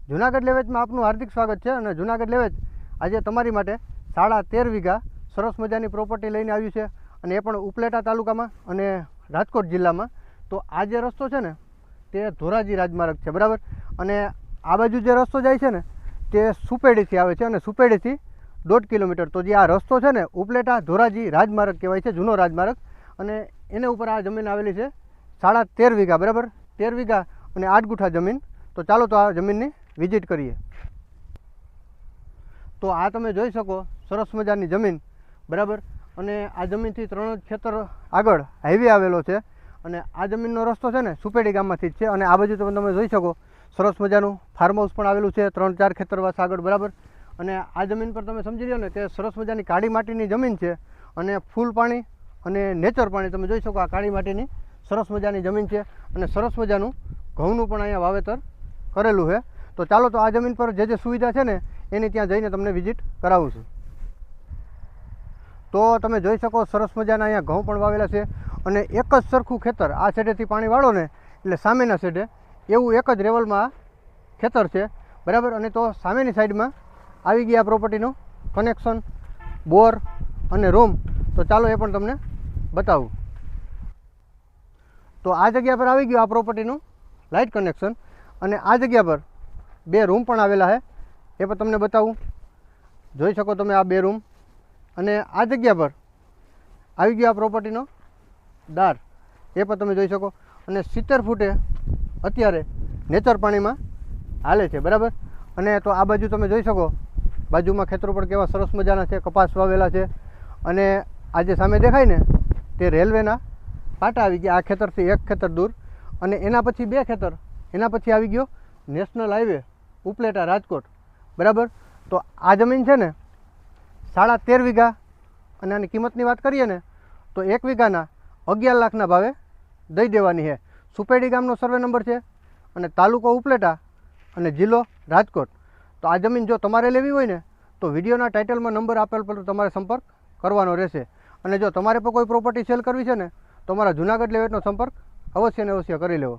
જુનાગઢ લેવેચમાં આપનું હાર્દિક સ્વાગત છે અને જુનાગઢ લેવેચ આજે તમારી માટે 13.5 વીઘા સરસ મજાની પ્રોપર્ટી લઈને આવ્યું છે અને એ પણ ઉપલેટા તાલુકામાં અને રાજકોટ જિલ્લામાં. તો આ જે રસ્તો છે ને તે ધોરાજી રાજમાર્ગ છે, બરાબર. અને આ બાજુ જે રસ્તો જાય છે ને તે સુપેડીથી આવે છે અને સુપેડીથી 1.5 કિલોમીટર. તો જે આ રસ્તો છે ને ઉપલેટા ધોરાજી રાજમાર્ગ કહેવાય છે, જૂનો રાજમાર્ગ. અને એને ઉપર આ જમીન આવેલી છે 13.5 વીઘા, બરાબર. 13 વીઘા અને 8 ગુઠા જમીન. તો ચાલો તો આ જમીનની વિઝિટ કરીએ. તો આ તમે જોઈ શકો સરસ મજાની જમીન, બરાબર. અને આ જમીનથી 3 જ ખેતર આગળ હાઈવે આવેલો છે અને આ જમીનનો રસ્તો છે ને સુપેડી ગામમાંથી જ છે. અને આ બાજુ તમે જોઈ શકો સરસ મજાનું ફાર્મ હાઉસ પણ આવેલું છે 3-4 ખેતરવાસ આગળ, બરાબર. અને આ જમીન પર તમે સમજી લો ને કે સરસ મજાની કાળી માટીની જમીન છે અને ફૂલ પાણી અને નેચર પાણી તમે જોઈ શકો. આ કાળી માટીની સરસ મજાની જમીન છે અને સરસ મજાનું ઘઉંનું પણ અહીંયા વાવેતર કરેલું છે. તો ચાલો તો આ જમીન પર જે સુવિધા છે ને એની ત્યાં જઈને તમને વિઝિટ કરાવું છું. તો તમે જોઈ શકો સરસ મજાના અહીંયા ઘઉં પણ વાવેલા છે અને એક જ સરખું ખેતર. આ સેડેથી પાણી વાળો ને એટલે સામેના સેડે એવું એક જ લેવલમાં ખેતર છે, બરાબર. અને તો સામેની સાઈડમાં આવી ગયા પ્રોપર્ટીનું કનેક્શન, બોર અને રૂમ. તો ચાલો એ પણ તમને બતાવું. તો આ જગ્યા પર આવી ગયું આ પ્રોપર્ટીનું લાઇટ કનેક્શન અને આ જગ્યા પર 2 રૂમ પણ આવેલા છે, એ પણ તમને બતાવું. જોઈ શકો તમે આ 2 રૂમ. અને આ જગ્યા પર આવી ગયો આ પ્રોપર્ટીનો દાર, એ પણ તમે જોઈ શકો. અને 70 ફૂટે અત્યારે નેચર પાણીમાં હાલે છે, બરાબર. અને તો આ બાજુ તમે જોઈ શકો બાજુમાં ખેતરો પણ કેવા સરસ મજાના છે, કપાસ વાવેલા છે. અને આ જે સામે દેખાય ને તે રેલવેના પાટા આવી ગયા આ ખેતરથી 1 ખેતર દૂર. અને એના પછી 2 ખેતર, એના પછી આવી ગયો નેશનલ હાઈવે ઉપલેટા રાજકોટ, બરાબર. તો આ જમીન છે ને 13.5 વીઘા અને આની કિંમતની વાત કરીએ ને તો 1 વીઘાના 11 લાખના ભાવે દઈ દેવાની છે. સુપેડી ગામનો સર્વે નંબર છે અને તાલુકો ઉપલેટા અને જિલ્લો રાજકોટ. તો આ જમીન જો તમારે લેવી હોય ને તો વિડીયોના ટાઇટલમાં નંબર આપેલ પર તમારે સંપર્ક કરવાનો રહેશે. અને જો તમારે પણ કોઈ પ્રોપર્ટી સેલ કરવી છે ને તો અમારા જુનાગઢ લેવેચનો સંપર્ક અવશ્ય ને અવશ્ય કરી લેવો.